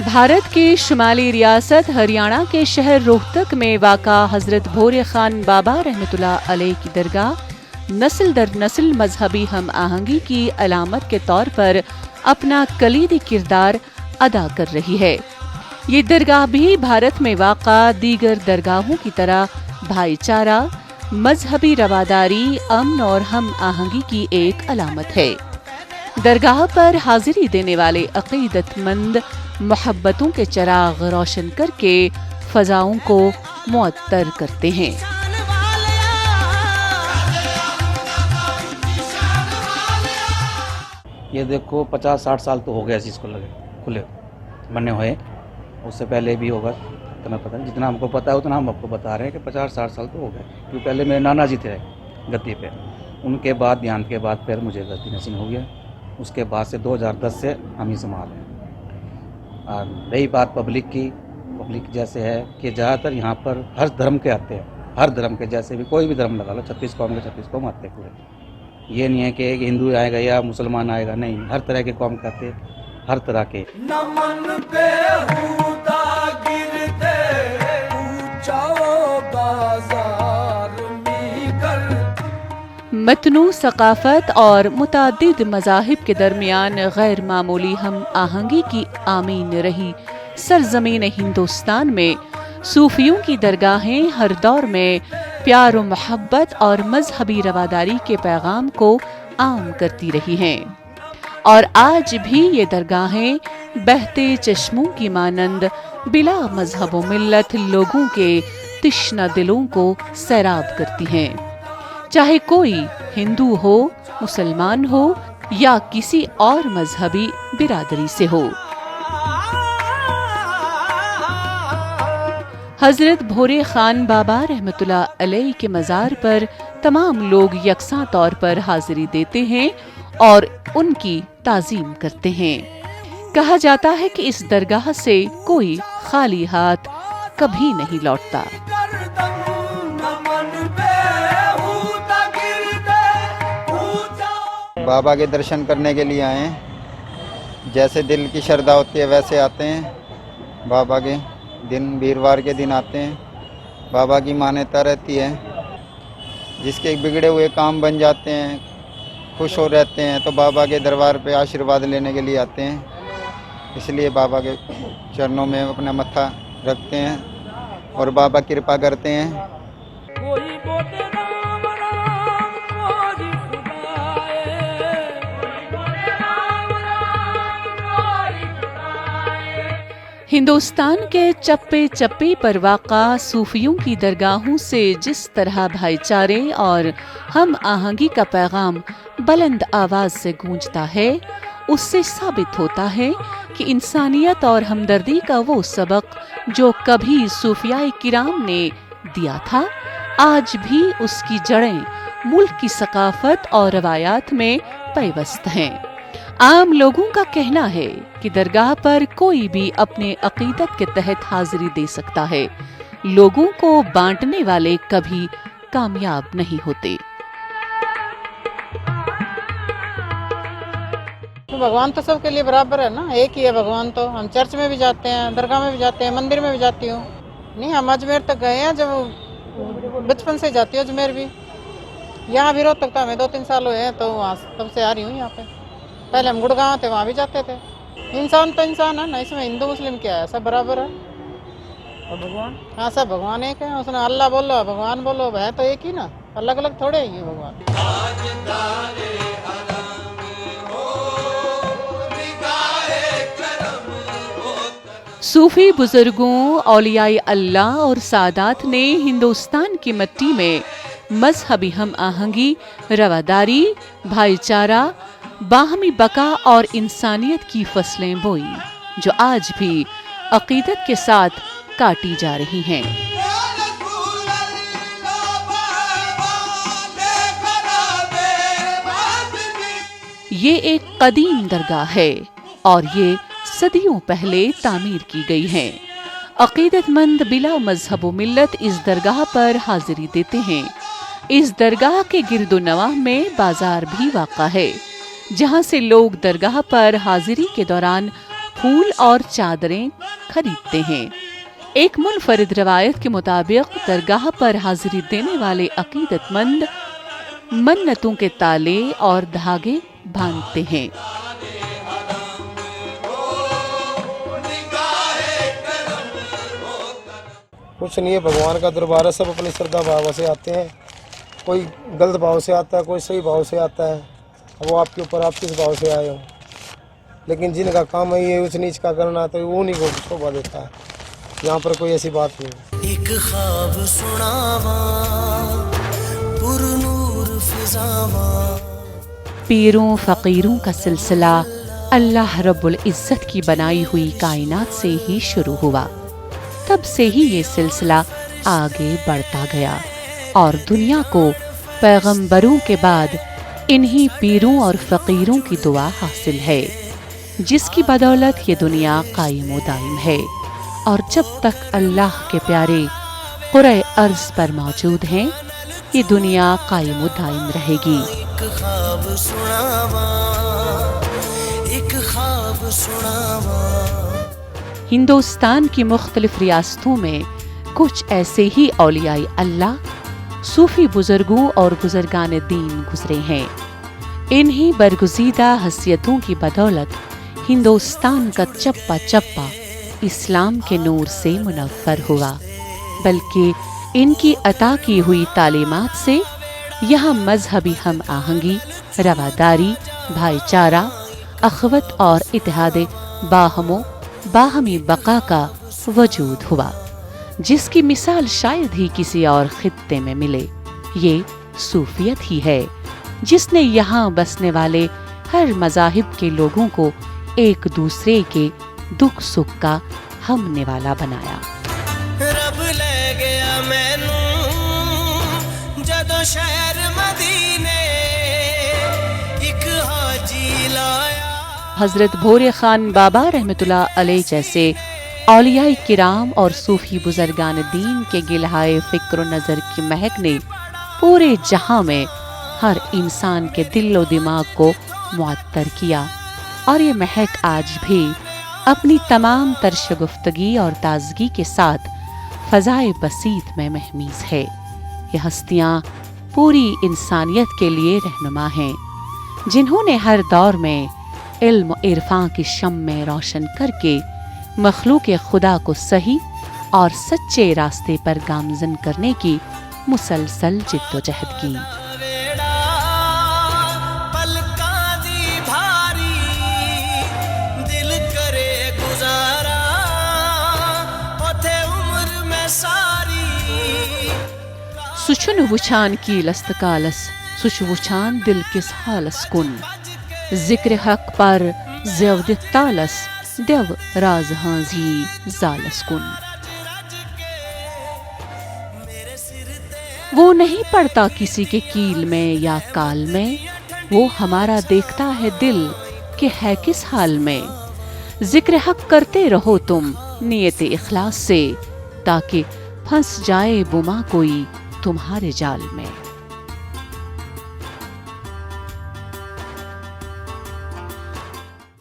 भारत के शुमाली रियासत हरियाणा के शहर रोहतक में वाक़ा हज़रत भोरे खान बाबा रहमतुल्लाह अलैह की दरगाह नस्ल दर नस्ल मजहबी हम आहंगी की अलामत के तौर पर अपना कलीदी किरदार अदा कर रही है। ये दरगाह भी भारत में वाक़ा दीगर दरगाहों की तरह भाईचारा, मजहबी रवादारी, अमन और हम आहंगी की एक अलामत है। दरगाह पर हाजिरी देने वाले अक़ीदतमंद मोहब्बतों के चिराग रोशन करके फ़ज़ाओं को मुअत्तर करते हैं। ये देखो 50-60 साल तो हो गया इस चीज़ को लगे खुले बने हुए, उससे पहले भी होगा, इतना पता नहीं। जितना हमको पता है उतना हम आपको बता रहे हैं कि 50-60 साल तो हो गए, क्योंकि पहले मेरे नाना जी थे गद्दी पे, उनके बाद देहांत के बाद फिर मुझे गद्दी नसीब हो गया। उसके बाद से 2010 से हम ही संभाल हैं। और रही बात पब्लिक की, पब्लिक जैसे है कि ज़्यादातर यहाँ पर हर धर्म के आते हैं, हर धर्म के, जैसे भी कोई भी धर्म लगा लो, 36 कौम के 36 कौम आते हैं पूरे। ये नहीं है कि एक हिंदू आएगा या मुसलमान आएगा, नहीं, हर तरह के कौम के आते, हर तरह के। नमन पे हुदा गिरते ऊंचाओ बाजार में कर। मतनू सकाफत और मुतादिद मज़ाहिब के दरमियान गैर मामूली हम आहंगी की आमीन रही सरजमीन हिंदुस्तान में सूफियों की दरगाहें हर दौर में प्यार व मोहब्बत और मजहबी रवादारी के पैगाम को आम करती रही हैं, और आज भी ये दरगाहें बहते चश्मों की मानंद बिला मजहब व मिल्लत लोगों के तिश्ना दिलों को सैराब करती हैं। चाहे कोई हिंदू हो, मुसलमान हो या किसी और मजहबी बिरादरी से हो। हजरत भोरे खान बाबा रहमतुल्लाह अलैह के मज़ार पर तमाम लोग यकसा तौर पर हाजिरी देते हैं और उनकी ताज़ीम करते हैं। कहा जाता है कि इस दरगाह से कोई खाली हाथ कभी नहीं लौटता। बाबा के दर्शन करने के लिए आए हैं, जैसे दिल की श्रद्धा होती है वैसे आते हैं। बाबा के दिन वीरवार के दिन आते हैं। बाबा की मान्यता रहती है, जिसके बिगड़े हुए काम बन जाते हैं, खुश हो रहते हैं, तो बाबा के दरबार पे आशीर्वाद लेने के लिए आते हैं। इसलिए बाबा के चरणों में अपना मत्था रखते हैं और बाबा कृपा करते हैं। हिंदुस्तान के चप्पे चप्पे पर वाक़ा सूफियों की दरगाहों से जिस तरह भाईचारे और हम आहंगी का पैगाम बुलंद आवाज़ से गूंजता है, उससे साबित होता है कि इंसानियत और हमदर्दी का वो सबक जो कभी सूफियाए किराम ने दिया था, आज भी उसकी जड़ें मुल्क की सकाफत और रवायात में पैवस्त हैं। आम लोगों का कहना है कि दरगाह पर कोई भी अपने अकीदत के तहत हाजिरी दे सकता है, लोगों को बांटने वाले कभी कामयाब नहीं होते। तो भगवान तो सबके लिए बराबर है ना, एक ही है भगवान। तो हम चर्च में भी जाते हैं, दरगाह में भी जाते हैं, मंदिर में भी जाती हूँ। नहीं, हम अजमेर तक गए हैं, जब बचपन से जाती हूँ अजमेर भी। यहाँ भी रोहतक तक हमें 2-3 साल हुए हैं, तो वहाँ तब से आ रही हूँ यहाँ पे। पहले हम गुड़गांव थे, वहाँ भी जाते थे। इंसान तो इंसान है ना, इसमें हिंदू मुस्लिम क्या है, सब बराबर है। और भगवान, हाँ, सब भगवान एक है। उसने अल्लाह बोलो, भगवान बोलो, है तो एक ही ना, अलग अलग थोड़े ही है भगवान। सूफी बुजुर्गों, औलियाए अल्लाह और सादात ने हिंदुस्तान की मिट्टी में मजहबी हम आहंगी, रवादारी, भाईचारा, बाहमी बका और इंसानियत की फसलें बोई, जो आज भी अकीदत के साथ काटी जा रही हैं। ये एक कदीम दरगाह है और ये सदियों पहले तामीर की गई है। अकीदतमंद बिला मजहब व मिल्लत इस दरगाह पर हाजिरी देते हैं। इस दरगाह के गिरदो नवाह में बाजार भी वाक़ा है, जहां से लोग दरगाह पर हाजिरी के दौरान پھول اور چادریں خریدتے ہیں۔ ایک منفرد روایت کے مطابق درگاہ پر حاضری دینے والے عقیدت مند منتوں کے تالے اور دھاگے باندھتے ہیں۔ کچھ نہیں ہے، بھگوان کا دربار ہے، سب اپنی شردھا بھاو سے آتے ہیں، کوئی غلط بھاو سے آتا ہے، کوئی صحیح بھاو سے آتا ہے، اب وہ آپ کے اوپر آپ کس بھاو سے آئے ہو، لیکن جن کا کام ہے یہ اونچ نیچ کا کرنا تو وہ نہیں کو شوبھا دیتا ہے، یہاں پر کوئی ایسی بات نہیں۔ ایک خواب سناواں پر نور فضاواں، پیروں فقیروں کا سلسلہ اللہ رب العزت کی بنائی ہوئی کائنات سے ہی شروع ہوا، تب سے ہی یہ سلسلہ آگے بڑھتا گیا اور دنیا کو پیغمبروں کے بعد انہی پیروں اور فقیروں کی دعا حاصل ہے، جس کی بدولت یہ دنیا قائم و دائم ہے، اور جب تک اللہ کے پیارے قرۂ ارض پر موجود ہیں یہ دنیا قائم و دائم رہے گی۔ ایک خواب سناواں، ایک خواب سناواں۔ ہندوستان کی مختلف ریاستوں میں کچھ ایسے ہی اولیاء اللہ، صوفی بزرگوں اور بزرگان دین گزرے ہیں۔ انہی برگزیدہ حیثیتوں کی بدولت ہندوستان کا چپا چپا اسلام کے نور سے منور ہوا، بلکہ ان کی عطا کی ہوئی تعلیمات سے یہاں مذہبی ہم آہنگی، رواداری، بھائی چارہ، اخوت اور اتحاد باہمی بقا کا وجود ہوا، جس کی مثال شاید ہی کسی اور خطے میں ملے۔ یہ صوفیت ہی ہے جس نے یہاں بسنے والے ہر مذاہب کے لوگوں کو ایک دوسرے کے دکھ سکھ کا ہم نوالا بنایا۔ رب لے گیا مینوں جدوں شہر مدینے، ایک حاجی لایا۔ حضرت بھورے خان بابا رحمۃ اللہ علیہ جیسے اولیاء کرام اور صوفی بزرگان دین کے گلہائے فکر و نظر کی مہک نے پورے جہاں میں ہر انسان کے دل و دماغ کو معطر کیا، اور یہ مہک آج بھی اپنی تمام تر شگفتگی اور تازگی کے ساتھ فضائے بسیط میں مہمیز ہے۔ یہ ہستیاں پوری انسانیت کے لیے رہنما ہیں، جنہوں نے ہر دور میں علم و عرفان کی شمع روشن کر کے مخلوق خدا کو صحیح اور سچے راستے پر گامزن کرنے کی مسلسل جد و جہد کی۔ سچن وچھان کی لستکالس، سچ وچھان دل کس حالس کن، ذکر حق پر زیو دتالس، دیو راز ہانزی زالس کن۔ وہ نہیں پڑتا کسی کے کیل میں یا کال میں، وہ ہمارا دیکھتا ہے دل کہ ہے کس حال میں۔ ذکر حق کرتے رہو تم نیت اخلاص سے، تاکہ پھنس جائے بما کوئی تمہارے جال میں۔